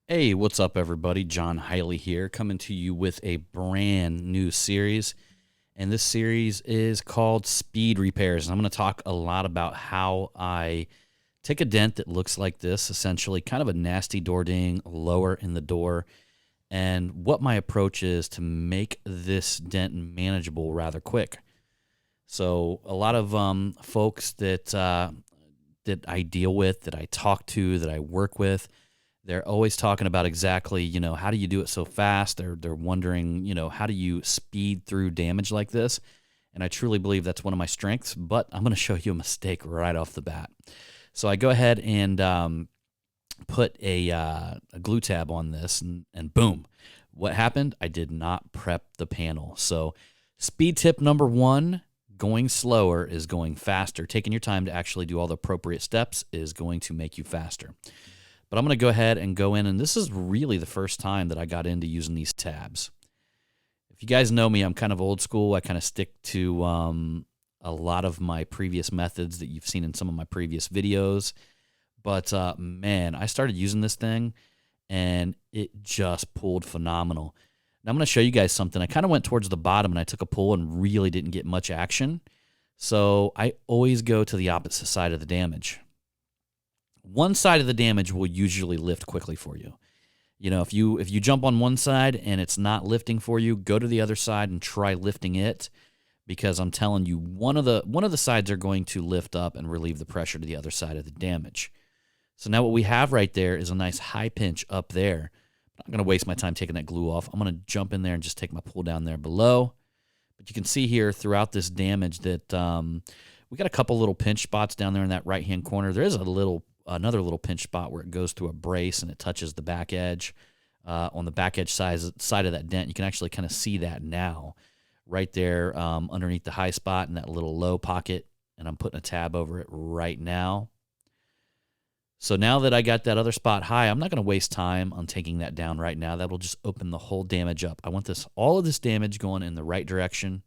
Hey, what's up, everybody? John Highley here, coming to you with a brand new series. And this series is called Speed Repairs. And I'm going to talk a lot about how I take a dent that looks like this, essentially kind of a nasty door ding lower in the door, and what my approach is to make this dent manageable rather quick. So, a lot of folks that I deal with, that I talk to, that I work with, they're always talking about exactly, how do you do it so fast? They're wondering, how do you speed through damage like this? And I truly believe that's one of my strengths, but I'm going to show you a mistake right off the bat. So I go ahead and put a glue tab on this, and boom. What happened? I did not prep the panel. So speed tip number one, going slower is going faster. Taking your time to actually do all the appropriate steps is going to make you faster. But I'm going to go ahead and go in, and this is really the first time that I got into using these tabs. If you guys know me, I'm kind of old school. I kind of stick to a lot of my previous methods that you've seen in some of my previous videos. But man, I started using this thing, and it just pulled phenomenal. Now I'm going to show you guys something. I kind of went towards the bottom, and I took a pull and really didn't get much action. So I always go to the opposite side of the damage. One side of the damage will usually lift quickly for you. If you jump on one side and it's not lifting for you, go to the other side and try lifting it, because I'm telling you, one of the sides are going to lift up and relieve the pressure to the other side of the damage. So now what we have right there is a nice high pinch up there. I'm not going to waste my time taking that glue off. I'm going to jump in there and just take my pull down there below. But you can see here throughout this damage that we got a couple little pinch spots down there in that right-hand corner. There is another little pinch spot where it goes through a brace and it touches the back edge. On the back edge side of that dent, you can actually kind of see that now right there underneath the high spot in that little low pocket, and I'm putting a tab over it right now. So now that I got that other spot high, I'm not going to waste time on taking that down right now. That will just open the whole damage up. I want all of this damage going in the right direction.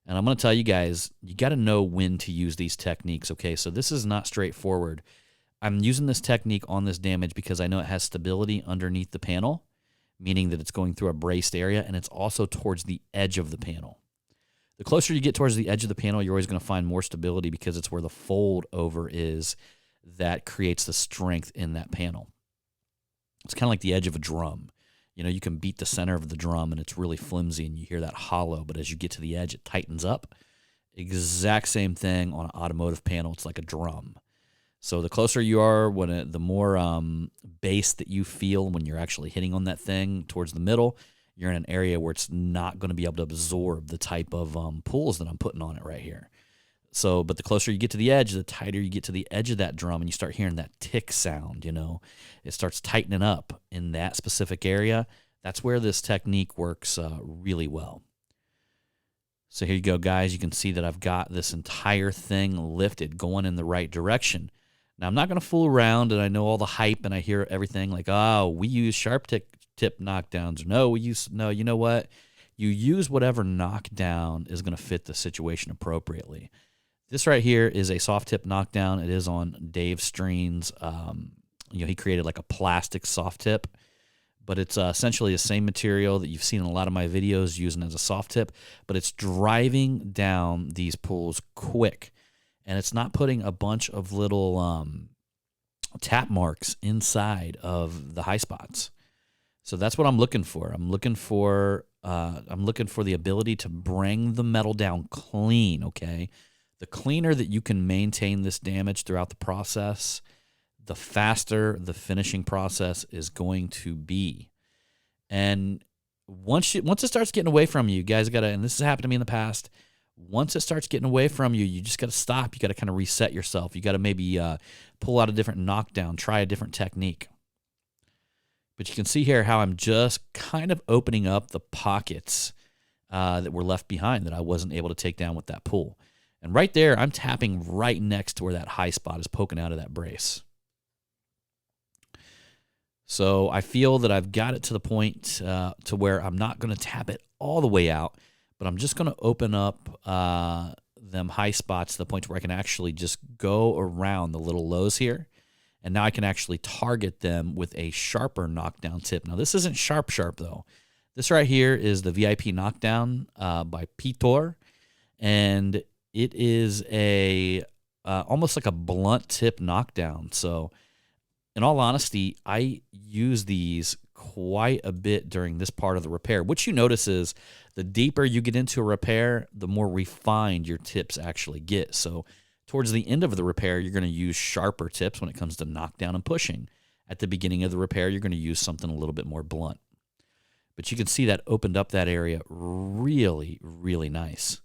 And I'm going to tell you guys, you got to know when to use these techniques, okay? So this is not straightforward. I'm using this technique on this damage because I know it has stability underneath the panel, meaning that it's going through a braced area, and it's also towards the edge of the panel. The closer you get towards the edge of the panel, you're always going to find more stability because it's where the fold over is that creates the strength in that panel. It's kind of like the edge of a drum. You can beat the center of the drum, and it's really flimsy, and you hear that hollow, but as you get to the edge, it tightens up. Exact same thing on an automotive panel. It's like a drum. So the closer you are, the more bass that you feel when you're actually hitting on that thing towards the middle, you're in an area where it's not going to be able to absorb the type of pulls that I'm putting on it right here. So, but the closer you get to the edge, the tighter you get to the edge of that drum, and you start hearing that tick sound, it starts tightening up in that specific area. That's where this technique works really well. So here you go, guys. You can see that I've got this entire thing lifted, going in the right direction. Now, I'm not going to fool around, and I know all the hype, and I hear everything like, oh, we use sharp tip knockdowns. No, you know what? You use whatever knockdown is going to fit the situation appropriately. This right here is a soft tip knockdown. It is on Dave Streen's. He created like a plastic soft tip, but it's essentially the same material that you've seen in a lot of my videos using as a soft tip, but it's driving down these pulls quick. And it's not putting a bunch of little tap marks inside of the high spots. So that's what I'm looking for. I'm looking for the ability to bring the metal down clean, okay? The cleaner that you can maintain this damage throughout the process, the faster the finishing process is going to be. And once it starts getting away from you, guys got to, and this has happened to me in the past, once it starts getting away from you, you just got to stop. You got to kind of reset yourself. You got to maybe pull out a different knockdown, try a different technique. But you can see here how I'm just kind of opening up the pockets that were left behind that I wasn't able to take down with that pull. And right there, I'm tapping right next to where that high spot is poking out of that brace. So I feel that I've got it to the point to where I'm not going to tap it all the way out, but I'm just going to open up them high spots to the point where I can actually just go around the little lows here And now I can actually target them with a sharper knockdown tip. Now, this isn't sharp, though. This right here is the VIP Knockdown by Pitor. And it is a almost like a blunt tip knockdown. So, in all honesty, I use these quite a bit during this part of the repair. What you notice is the deeper you get into a repair, the more refined your tips actually get. So towards the end of the repair, you're going to use sharper tips when it comes to knockdown and pushing. At the beginning of the repair, you're going to use something a little bit more blunt. But you can see that opened up that area really, really nice.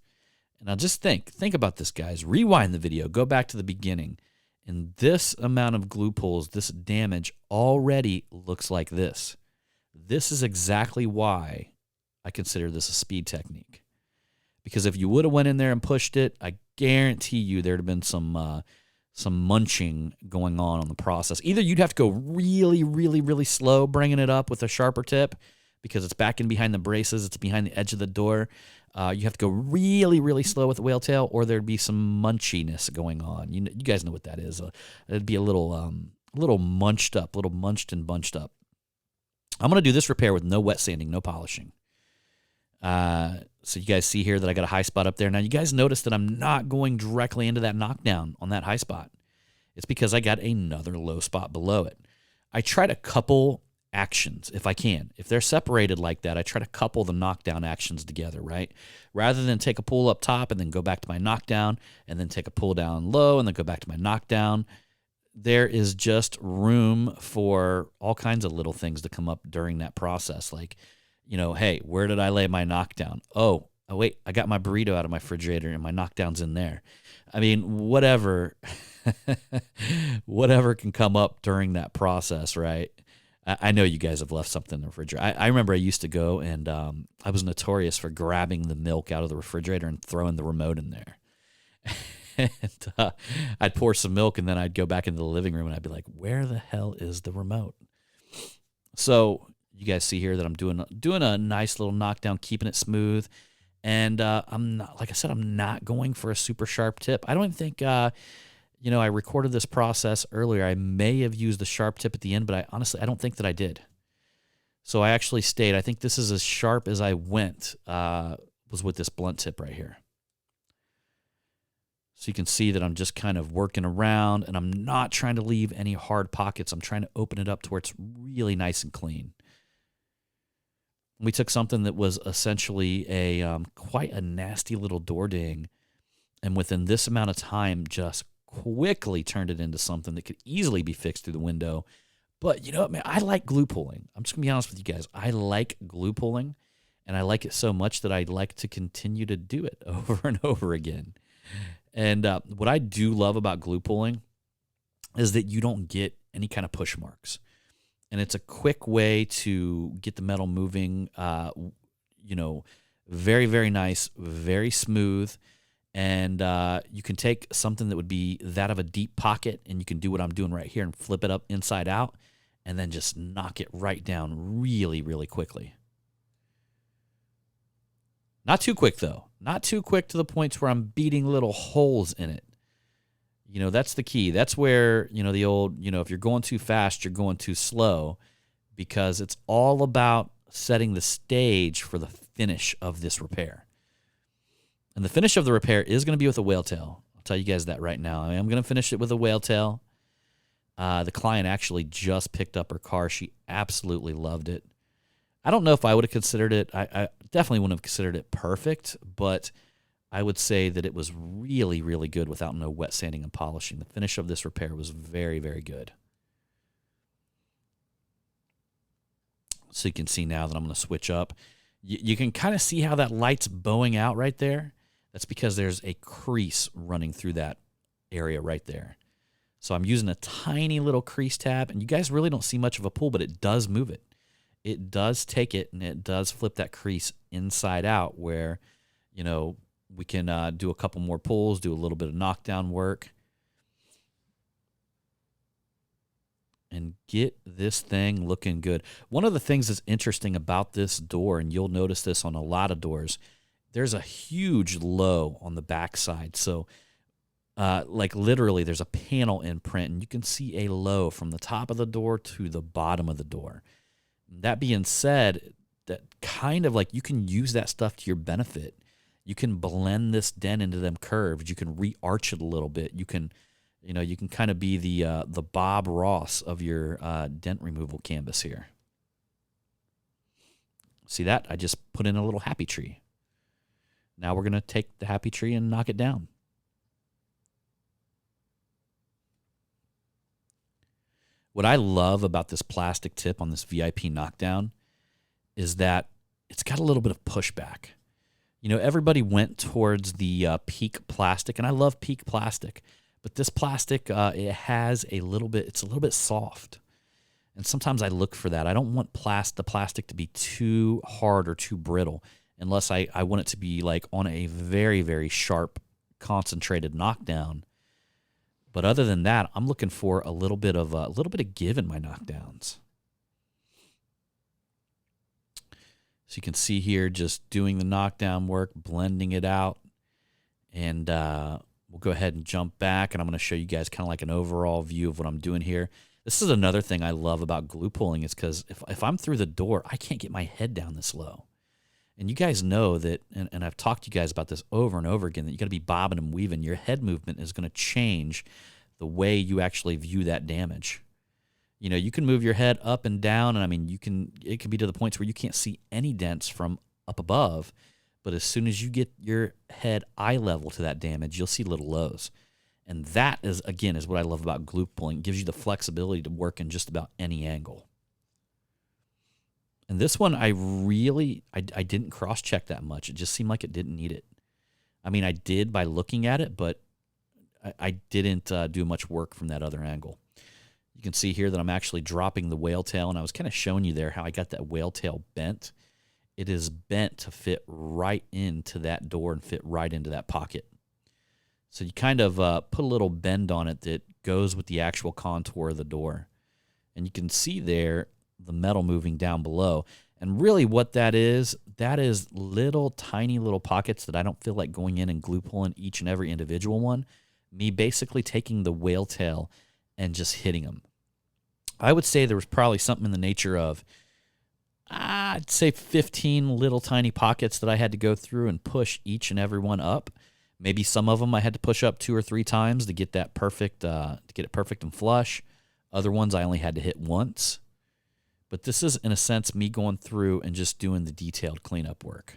And now just think about this, guys. Rewind the video, go back to the beginning. And this amount of glue pulls, this damage already looks like this. This is exactly why I consider this a speed technique. Because if you would have went in there and pushed it, I guarantee you there'd have been some munching going on the process. Either you'd have to go really, really, really slow bringing it up with a sharper tip because it's back in behind the braces, it's behind the edge of the door. You have to go really, really slow with the whale tail, or there'd be some munchiness going on. You guys know what that is. It'd be a little munched up, little munched and bunched up. I'm going to do this repair with no wet sanding, no polishing. So you guys see here that I got a high spot up there. Now, you guys notice that I'm not going directly into that knockdown on that high spot. It's because I got another low spot below it. I try to couple actions if I can. If they're separated like that, I try to couple the knockdown actions together, right? Rather than take a pull up top and then go back to my knockdown and then take a pull down low and then go back to my knockdown. There is just room for all kinds of little things to come up during that process. Like, hey, where did I lay my knockdown? Oh, wait, I got my burrito out of my refrigerator and my knockdown's in there. I mean, whatever can come up during that process, right? I know you guys have left something in the refrigerator. I remember I used to go and I was notorious for grabbing the milk out of the refrigerator and throwing the remote in there. And I'd pour some milk and then I'd go back into the living room and I'd be like, where the hell is the remote? So you guys see here that I'm doing a nice little knockdown, keeping it smooth. And I'm not, like I said, I'm not going for a super sharp tip. I don't even think, I recorded this process earlier. I may have used the sharp tip at the end, but I don't think that I did. So I actually stayed. I think this is as sharp as I went, was with this blunt tip right here. So you can see that I'm just kind of working around and I'm not trying to leave any hard pockets. I'm trying to open it up to where it's really nice and clean. We took something that was essentially quite a nasty little door ding, and within this amount of time just quickly turned it into something that could easily be fixed through the window. But you know what, man, I like glue pulling. I'm just going to be honest with you guys. I like glue pulling, and I like it so much that I'd like to continue to do it over and over again. And what I do love about glue pulling is that you don't get any kind of push marks. And it's a quick way to get the metal moving, very, very nice, very smooth. And you can take something that would be that of a deep pocket, and you can do what I'm doing right here and flip it up inside out and then just knock it right down really, really quickly. Not too quick, though. Not too quick to the points where I'm beating little holes in it. That's the key. That's where, the old, if you're going too fast, you're going too slow, because it's all about setting the stage for the finish of this repair. And the finish of the repair is going to be with a whale tail. I'll tell you guys that right now. I'm going to finish it with a whale tail. The client actually just picked up her car. She absolutely loved it. I don't know if I would have considered it. I definitely wouldn't have considered it perfect, but I would say that it was really, really good without no wet sanding and polishing. The finish of this repair was very, very good. So you can see now that I'm going to switch up. You can kind of see how that light's bowing out right there. That's because there's a crease running through that area right there. So I'm using a tiny little crease tab, and you guys really don't see much of a pull, but it does move it. It does take it, and it does flip that crease inside out where, we can do a couple more pulls, do a little bit of knockdown work, and get this thing looking good. One of the things that's interesting about this door, and you'll notice this on a lot of doors, there's a huge low on the back side. So like literally there's a panel imprint, and you can see a low from the top of the door to the bottom of the door. That being said, that kind of like you can use that stuff to your benefit. You can blend this dent into them curves. You can re-arch it a little bit. You can, you can kind of be the Bob Ross of your dent removal canvas here. See that? I just put in a little happy tree. Now we're going to take the happy tree and knock it down. What I love about this plastic tip on this VIP knockdown is that it's got a little bit of pushback. Everybody went towards the Peak plastic, and I love Peak plastic, but this plastic, it has it's a little bit soft. And sometimes I look for that. I don't want the plastic to be too hard or too brittle unless I want it to be like on a very, very sharp, concentrated knockdown. But other than that, I'm looking for a little bit of give in my knockdowns. So you can see here, just doing the knockdown work, blending it out, and we'll go ahead and jump back, and I'm going to show you guys kind of like an overall view of what I'm doing here. This is another thing I love about glue pulling is because if I'm through the door, I can't get my head down this low. And you guys know that, and I've talked to you guys about this over and over again, that you got to be bobbing and weaving. Your head movement is going to change the way you actually view that damage. You can move your head up and down, and I mean, it can be to the points where you can't see any dents from up above, but as soon as you get your head eye level to that damage, you'll see little lows. And that is what I love about glue pulling. It gives you the flexibility to work in just about any angle. And this one, I didn't cross-check that much. It just seemed like it didn't need it. I mean, I did by looking at it, but I didn't do much work from that other angle. You can see here that I'm actually dropping the whale tail, and I was kind of showing you there how I got that whale tail bent. It is bent to fit right into that door and fit right into that pocket. So you kind of put a little bend on it that goes with the actual contour of the door. And you can see there the metal moving down below. And really what that is little tiny little pockets that I don't feel like going in and glue pulling each and every individual one. Me basically taking the whale tail and just hitting them. I would say there was probably something in the nature of, I'd say 15 little tiny pockets that I had to go through and push each and every one up. Maybe some of them I had to push up 2 or 3 times to get that perfect, to get it perfect and flush. Other ones I only had to hit once. But this is, in a sense, me going through and just doing the detailed cleanup work.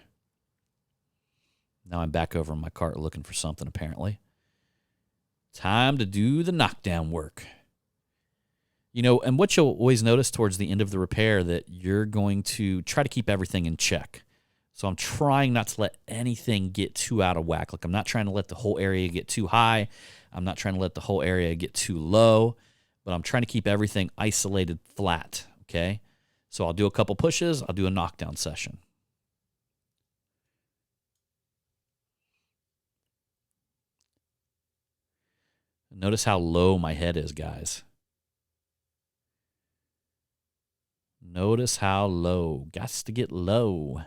Now I'm back over in my cart looking for something, apparently. Time to do the knockdown work. And what you'll always notice towards the end of the repair, that you're going to try to keep everything in check. So I'm trying not to let anything get too out of whack. Like I'm not trying to let the whole area get too high. I'm not trying to let the whole area get too low. But I'm trying to keep everything isolated flat, okay? So I'll do a couple pushes. I'll do a knockdown session. Notice how low my head is, guys. Notice how low. Gots to get low.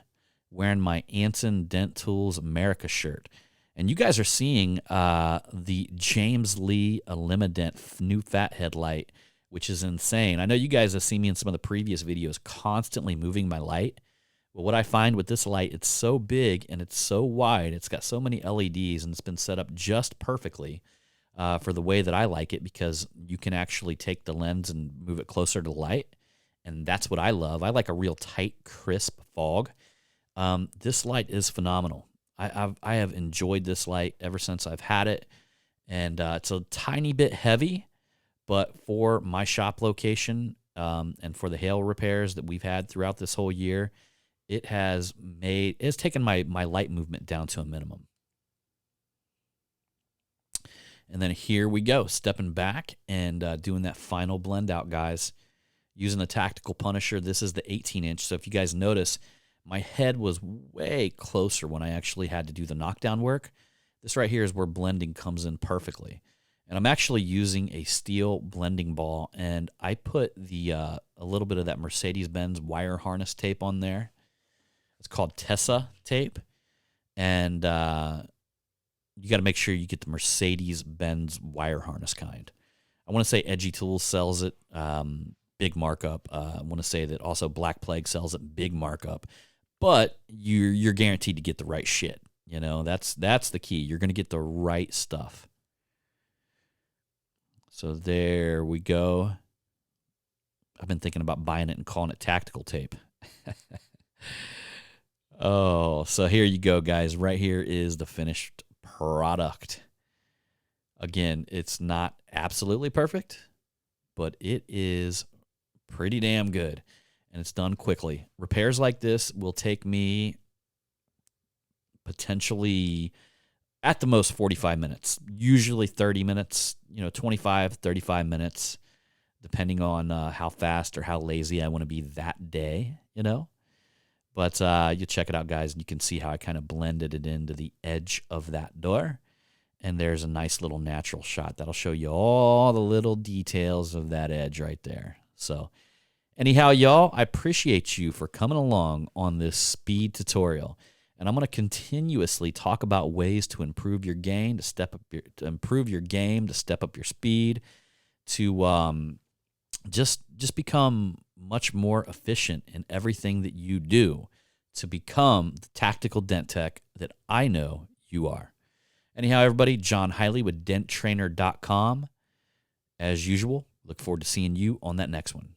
Wearing my Anson Dent Tools America shirt. And you guys are seeing the James Lee Elimident new fat headlight, which is insane. I know you guys have seen me in some of the previous videos constantly moving my light. But what I find with this light, it's so big and it's so wide. It's got so many LEDs, and it's been set up just perfectly for the way that I like it, because you can actually take the lens and move it closer to the light. And that's what I love. I like a real tight, crisp fog. This light is phenomenal. I have enjoyed this light ever since I've had it. And it's a tiny bit heavy, but for my shop location and for the hail repairs that we've had throughout this whole year, it's taken my light movement down to a minimum. And then here we go, stepping back and doing that final blend out, guys. Using the Tactical Punisher, this is the 18-inch. So if you guys notice, my head was way closer when I actually had to do the knockdown work. This right here is where blending comes in perfectly. And I'm actually using a steel blending ball, and I put a little bit of that Mercedes-Benz wire harness tape on there. It's called Tessa tape. And you got to make sure you get the Mercedes-Benz wire harness kind. I want to say Edgy Tools sells it, big markup. I want to say that also Black Plague sells it, big markup. But you're guaranteed to get the right shit. You know, that's the key. You're going to get the right stuff. So there we go. I've been thinking about buying it and calling it tactical tape. Oh, so here you go, guys. Right here is the finished product. Again, it's not absolutely perfect, but it is pretty damn good, and it's done quickly. Repairs like this will take me potentially at the most 45 minutes, usually 30 minutes, 25, 35 minutes, depending on how fast or how lazy I want to be that day, But you check it out, guys, and you can see how I kind of blended it into the edge of that door. And there's a nice little natural shot that'll show you all the little details of that edge right there. So anyhow, y'all, I appreciate you for coming along on this speed tutorial. And I'm going to continuously talk about ways to improve your game, to improve your game, to step up your speed, to just become much more efficient in everything that you do, to become the tactical dent tech that I know you are. Anyhow, everybody, John Highley with denttrainer.com. As usual, look forward to seeing you on that next one.